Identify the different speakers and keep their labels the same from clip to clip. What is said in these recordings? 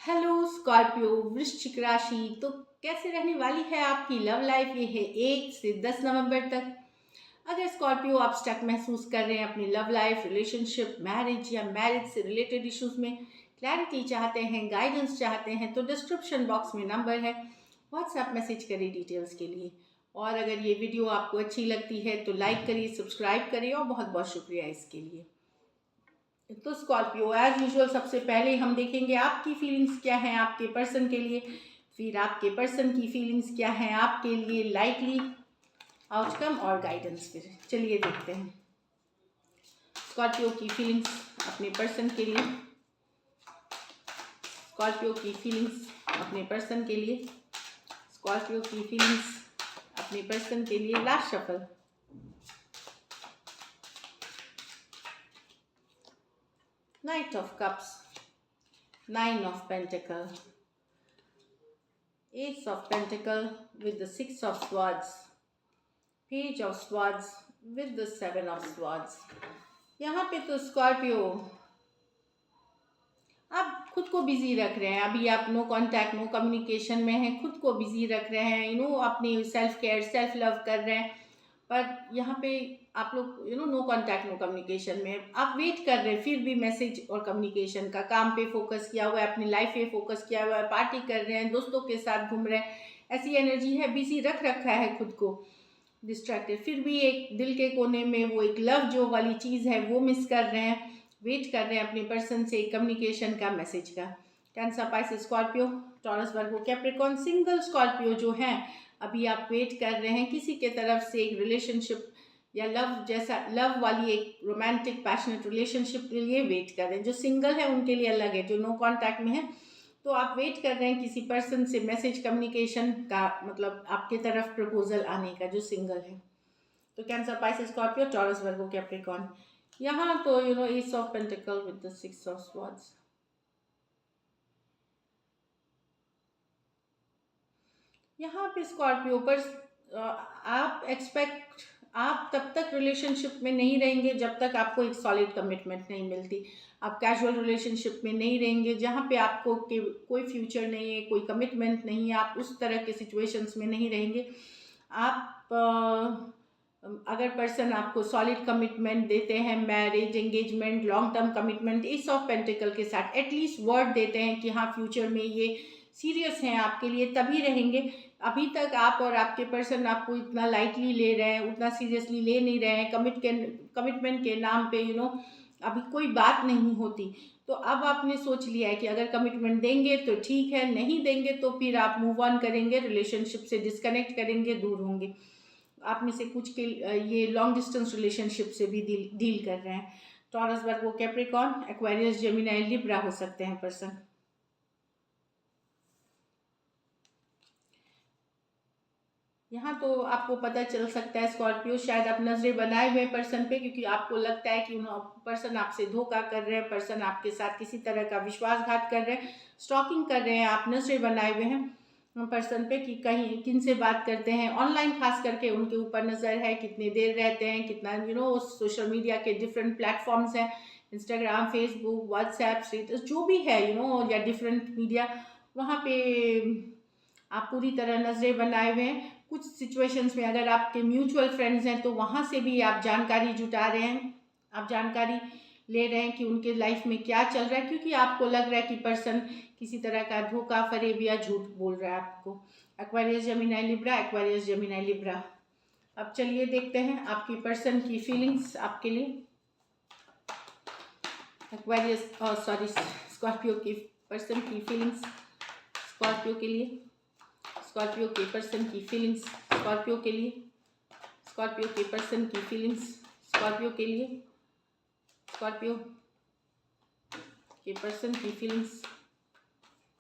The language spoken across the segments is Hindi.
Speaker 1: हेलो स्कॉर्पियो वृश्चिक राशि। तो कैसे रहने वाली है आपकी लव लाइफ? ये है 1 से 10 नवंबर तक। अगर स्कॉर्पियो आप स्टक महसूस कर रहे हैं अपनी लव लाइफ, रिलेशनशिप, मैरिज या मैरिज से रिलेटेड इश्यूज में, क्लैरिटी चाहते हैं, गाइडेंस चाहते हैं, तो डिस्क्रिप्शन बॉक्स में नंबर है, व्हाट्सएप मैसेज करिए डिटेल्स के लिए। और अगर ये वीडियो आपको अच्छी लगती है तो लाइक करिए, सब्सक्राइब करिए और बहुत बहुत शुक्रिया इसके लिए। तो स्कॉर्पियो एज यूजुअल सबसे पहले हम देखेंगे आपकी फीलिंग्स क्या हैं आपके पर्सन के लिए, फिर आपके पर्सन की फीलिंग्स क्या हैं आपके लिए, लाइकली आउटकम और गाइडेंस। फिर चलिए देखते हैं स्कॉर्पियो की फीलिंग्स अपने पर्सन के लिए। स्कॉर्पियो की फीलिंग्स अपने पर्सन के लिए। स्कॉर्पियो की फीलिंग्स अपने पर्सन के लिए। Last shuffle. Knight of Cups, Nine of Pentacles, Ace of Pentacles with the Six of Swords, Page of Swords with the Seven of Swords। यहाँ पे तो स्कॉर्पियो आप खुद को बिजी रख रहे हैं। अभी आप नो कांटेक्ट, नो कम्युनिकेशन में हैं, खुद को बिजी रख रहे हैं, अपनी सेल्फ केयर, सेल्फ लव कर रहे हैं। पर यहाँ पे आप लोग नो कांटेक्ट, नो कम्युनिकेशन में आप वेट कर रहे हैं, फिर भी मैसेज और कम्युनिकेशन का। काम पे फोकस किया हुआ है, अपनी लाइफ पे फोकस किया हुआ है, पार्टी कर रहे हैं, दोस्तों के साथ घूम रहे हैं, ऐसी एनर्जी है, बिजी रख रखा है खुद को, डिस्ट्रैक्टेड। फिर भी एक दिल के कोने में वो एक लव जो वाली चीज़ है वो मिस कर रहे हैं, वेट कर रहे हैं अपने पर्सन से कम्युनिकेशन का, मैसेज का। कैंसर, पाइसेस, स्कॉर्पियो, टॉरस, वर्गो, कैप्रिकॉर्न, सिंगल स्कॉर्पियो जो है, अभी आप वेट कर रहे हैं किसी के तरफ से एक रिलेशनशिप या लव जैसा, लव वाली एक रोमांटिक पैशनेट रिलेशनशिप के लिए वेट कर रहे हैं। जो सिंगल है उनके लिए अलग है, जो नो कांटेक्ट में है तो आप वेट कर रहे हैं किसी पर्सन से मैसेज, कम्युनिकेशन का, मतलब आपके तरफ प्रपोजल आने का, जो सिंगल है। तो कैंसर, पाइसेस, स्कॉर्पियो, टॉरस, वर्गो, कैप्रिकॉर्न। यहाँ तो S of pentacle with the six of swords. यहाँ पे स्कॉर्पियो पर आप तब तक रिलेशनशिप में नहीं रहेंगे जब तक आपको एक सॉलिड कमिटमेंट नहीं मिलती। आप कैजुअल रिलेशनशिप में नहीं रहेंगे जहाँ पे आपको कोई फ्यूचर नहीं है, कोई कमिटमेंट नहीं है, आप उस तरह के सिचुएशंस में नहीं रहेंगे। आप अगर पर्सन आपको सॉलिड कमिटमेंट देते हैं, marriage, engagement, long term commitment, S of pentacle के साथ एटलीस्ट वर्ड देते हैं कि हाँ फ्यूचर में ये सीरियस हैं आपके लिए, तभी रहेंगे। अभी तक आप और आपके पर्सन आपको इतना लाइटली ले रहे हैं, उतना सीरियसली ले नहीं रहे हैं, कमिटमेंट के नाम पे अभी कोई बात नहीं होती। तो अब आपने सोच लिया है कि अगर कमिटमेंट देंगे तो ठीक है, नहीं देंगे तो फिर आप मूव ऑन करेंगे, रिलेशनशिप से डिस्कनेक्ट करेंगे, दूर होंगे। आप में से कुछ के ये लॉन्ग डिस्टेंस रिलेशनशिप से भी डील कर रहे हैं। टॉरस, वर्गो, कैप्रिकॉर्न, एक्वेरियस, जेमिनी, लिब्रा हो सकते हैं पर्सन। यहाँ तो आपको पता चल सकता है स्कॉर्पियो शायद आप नजरें बनाए हुए पर्सन पे, क्योंकि आपको लगता है कि पर्सन आपसे धोखा कर रहे हैं, पर्सन आपके साथ किसी तरह का विश्वासघात कर रहे हैं, स्टॉकिंग कर रहे हैं, आप नजरें बनाए हुए हैं पर्सन पे कि कहीं किन से बात करते हैं। ऑनलाइन खास करके उनके ऊपर नज़र है, कितने देर रहते हैं, कितना सोशल मीडिया के डिफरेंट प्लेटफॉर्म्स हैं, इंस्टाग्राम, फेसबुक, व्हाट्सएप, स्टेटस, जो भी है या डिफरेंट मीडिया, वहाँ पे आप पूरी तरह नज़रें बनाए हुए हैं। कुछ सिचुएशंस में अगर आपके म्यूचुअल फ्रेंड्स हैं तो वहाँ से भी आप जानकारी जुटा रहे हैं, आप जानकारी ले रहे हैं कि उनके लाइफ में क्या चल रहा है, क्योंकि आपको लग रहा है कि पर्सन किसी तरह का धोखा, फरेब या झूठ बोल रहा है आपको। Aquarius, Gemini, Libra, Aquarius, Gemini, Libra. अब चलिए देखते हैं आपकी पर्सन की फीलिंग्स आपके लिए। एक्वेरियस सॉरी स्कॉर्पियो की पर्सन की फीलिंग्स स्कॉर्पियो के लिए, स्कॉर्पियो के पर्सन की फीलिंग्स स्कॉर्पियो के लिए, स्कॉर्पियो के पर्सन की फीलिंग्स स्कॉर्पियो के लिए, स्कॉर्पियो के पर्सन की फीलिंग्स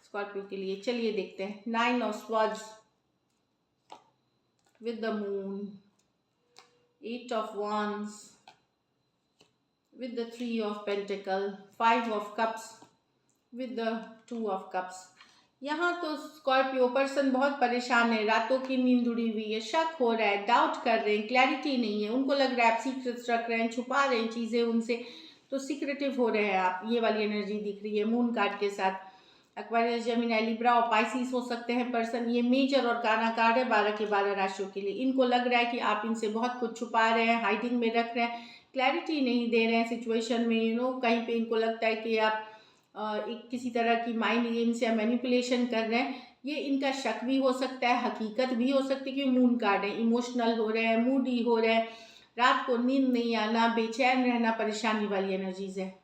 Speaker 1: स्कॉर्पियो के लिए। चलिए देखते हैं। 9 of swords with the moon, 8 of wands with the 3 of pentacle, 5 of cups with the 2 of cups। यहाँ तो स्कॉर्पियो पर्सन बहुत परेशान है, रातों की नींद उड़ी हुई है, शक हो रहा है, डाउट कर रहे हैं, क्लैरिटी नहीं है, उनको लग रहा है आप सीक्रेट्स रख रहे हैं, छुपा रहे हैं चीज़ें उनसे, तो सीक्रेटिव हो रहे हैं आप, ये वाली एनर्जी दिख रही है मून कार्ड के साथ। एक्वेरियस, जेमिनी, लिब्रा और पाइसिस हो सकते हैं पर्सन। ये मेजर और काना कार्ड है 12 के 12 राशियों के लिए। इनको लग रहा है कि आप इनसे बहुत कुछ छुपा रहे हैं, हाइडिंग में रख रहे हैं, क्लैरिटी नहीं दे रहे हैं सिचुएशन में। कहीं पे इनको लगता है कि आप एक किसी तरह की माइंड गेम्स या मैनिपुलेशन कर रहे हैं। ये इनका शक भी हो सकता है, हकीकत भी हो सकती है कि मून कार्ड है। इमोशनल हो रहे हैं, मूडी हो रहे हैं, रात को नींद नहीं आना, बेचैन रहना, परेशानी वाली एनर्जीज है।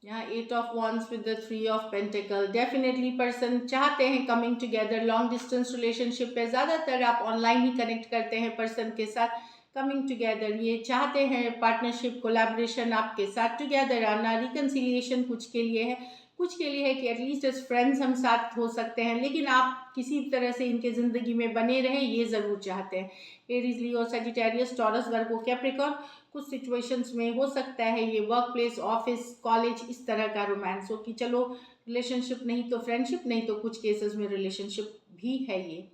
Speaker 1: यहाँ 8 of wands with the 3 of pentacle. Definitely person चाहते हैं coming together, long distance relationship पे ज़्यादातर आप ऑनलाइन ही कनेक्ट करते हैं पर्सन के साथ। कमिंग टुगेदर ये चाहते हैं, पार्टनरशिप कोलैबोरेशन आपके साथ, टुगेदर आना, रिकन्सिलिएशन कुछ के लिए है, कुछ के लिए है कि एटलीस्ट एज फ्रेंड्स हम साथ हो सकते हैं, लेकिन आप किसी तरह से इनके ज़िंदगी में बने रहें ये ज़रूर चाहते हैं। एरीज, लियो, सजिटेरियस, टॉरस, वर्गो, कैप्रिकॉर्न। कुछ सिचुएशंस में हो सकता है ये वर्क प्लेस, ऑफिस, कॉलेज, इस तरह का रोमांस हो कि चलो रिलेशनशिप नहीं तो फ्रेंडशिप, नहीं तो कुछ केसेस में रिलेशनशिप भी है ये।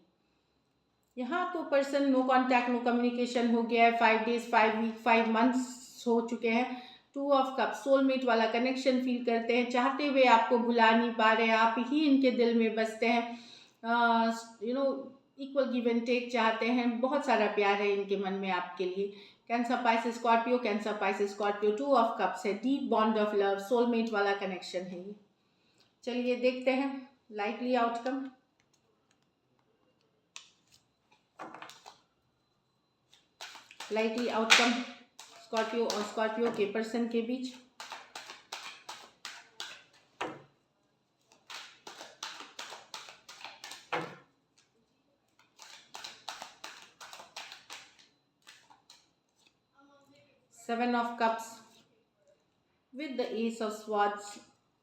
Speaker 1: यहाँ तो person no contact, no communication हो गया है। 5 डेज, 5 वीक, 5 मंथ्स हो चुके हैं। 2 ऑफ कप, सोलमेट वाला कनेक्शन फील करते हैं, चाहते हुए आपको भुला नहीं पा रहे हैं, आप ही इनके दिल में बसते हैं। इक्वल गिव एंड टेक चाहते हैं, बहुत सारा प्यार है इनके मन में आपके लिए। Cancer, Pisces, Scorpio, Cancer, Pisces, Scorpio. 2 of cups है, deep bond of love, soulmate वाला कनेक्शन है ये। चलिए देखते हैं likely outcome. Likely outcome Scorpio और स्कॉर्पियो के पर्सन के बीच। Seven of cups with the ace of swords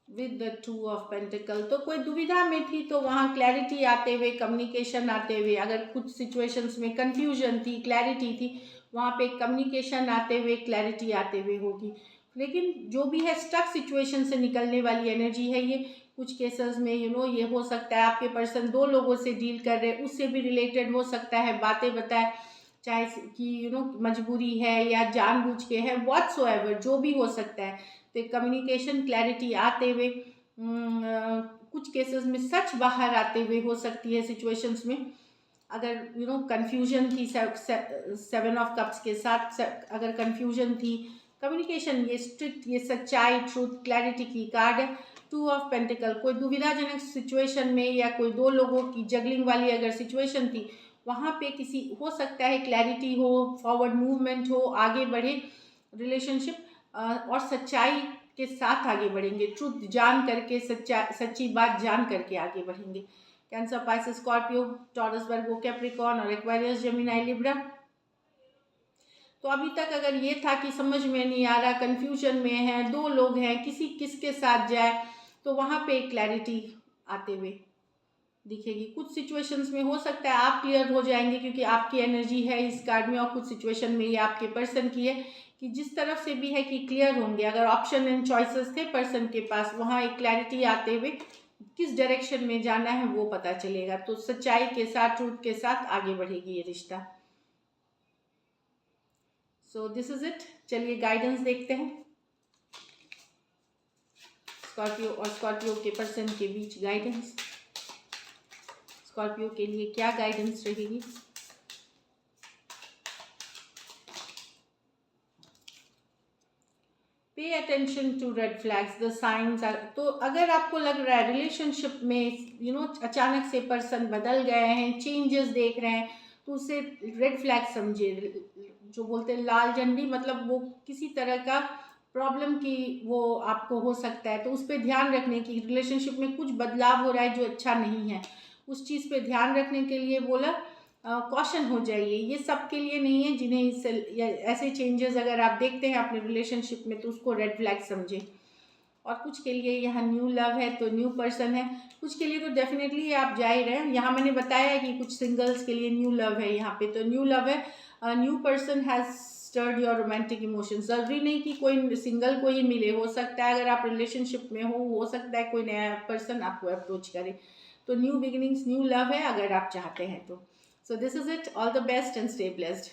Speaker 1: with the 2 of pentacle. तो कोई दुविधा में थी तो वहाँ क्लैरिटी आते हुए, कम्युनिकेशन आते हुए, अगर कुछ सिचुएशंस में कंफ्यूजन थी, क्लैरिटी थी, वहाँ पे कम्युनिकेशन आते हुए, क्लैरिटी आते हुए होगी। लेकिन जो भी है स्टक सिचुएशन से निकलने वाली एनर्जी है ये। कुछ केसेस में ये हो सकता है आपके पर्सन 2 लोगों से डील कर रहे हैं, उससे भी रिलेटेड हो सकता है, बातें बताए, चाहे कि मजबूरी है या जानबूझ के है, व्हाटसोएवर जो भी हो सकता है। तो कम्युनिकेशन क्लैरिटी आते हुए, कुछ केसेस में सच बाहर आते हुए हो सकती है सिचुएशंस में। अगर कंफ्यूजन थी 7 ऑफ कप्स के साथ, अगर कंफ्यूजन थी, कम्युनिकेशन ये स्ट्रिक्ट, ये सच्चाई, ट्रूथ, क्लैरिटी की कार्ड है। 2 ऑफ पेंटिकल, कोई दुविधाजनक सिचुएशन में या कोई 2 लोगों की जगलिंग वाली अगर सिचुएशन थी, वहाँ पे किसी हो सकता है क्लैरिटी हो, फॉरवर्ड मूवमेंट हो, आगे बढ़े रिलेशनशिप, और सच्चाई के साथ आगे बढ़ेंगे, ट्रूथ जान करके, सच्ची बात जान करके आगे बढ़ेंगे। कैंसर, पाइसेस, स्कॉर्पियो, टॉरस, वर्गो, कैप्रिकॉर्न और एक्वेरियस, जेमिनी, लिब्रा। तो अभी तक अगर ये था कि समझ में नहीं आ रहा, कंफ्यूजन में है, 2 लोग हैं, किसके साथ जाए, तो वहाँ पे क्लैरिटी आते हुए दिखेगी। कुछ सिचुएशंस में हो सकता है आप क्लियर हो जाएंगे क्योंकि आपकी एनर्जी है इस कार्ड में, और कुछ सिचुएशन में ये आपके पर्सन की है कि जिस तरफ से भी है कि क्लियर होंगे। अगर option and choices the person के पास, वहाँ एक क्लैरिटी आते हुए किस डायरेक्शन में जाना है वो पता चलेगा। तो सच्चाई के साथ, ट्रूथ के साथ आगे बढ़ेगी ये रिश्ता। So this is it. चलिए गाइडेंस देखते हैं स्कॉर्पियो और स्कॉर्पियो के पर्सन के बीच। गाइडेंस स्कॉर्पियो के लिए क्या गाइडेंस रहेगी? Pay attention to red flags, the science are. तो अगर आपको लग रहा है रिलेशनशिप में अचानक से पर्सन बदल गए हैं, चेंजेस देख रहे हैं, तो उसे रेड फ्लैग समझे। जो बोलते हैं लाल झंडी, मतलब वो किसी तरह का प्रॉब्लम की वो आपको हो सकता है, तो उस पर ध्यान रखने की, रिलेशनशिप में कुछ बदलाव हो रहा है जो अच्छा नहीं है, उस चीज़ पे ध्यान रखने के लिए बोला। कॉशन हो जाइए। ये सब के लिए नहीं है जिन्हें ऐसे चेंजेस अगर आप देखते हैं अपने रिलेशनशिप में तो उसको रेड फ्लैग समझें। और कुछ के लिए यहाँ न्यू लव है तो न्यू पर्सन है, कुछ के लिए तो डेफिनेटली आप जा ही रहे हैं। यहाँ मैंने बताया कि कुछ सिंगल्स के लिए न्यू लव है, यहाँ पे तो न्यू लव है। New person has stirred your romantic emotion. जरूरी नहीं कि कोई सिंगल को ही मिले, हो सकता है अगर आप रिलेशनशिप में हो सकता है कोई नया पर्सन आपको अप्रोच करे। तो न्यू बिगिनिंग्स, न्यू लव है अगर आप चाहते हैं तो। So this is it. All the best and stay blessed.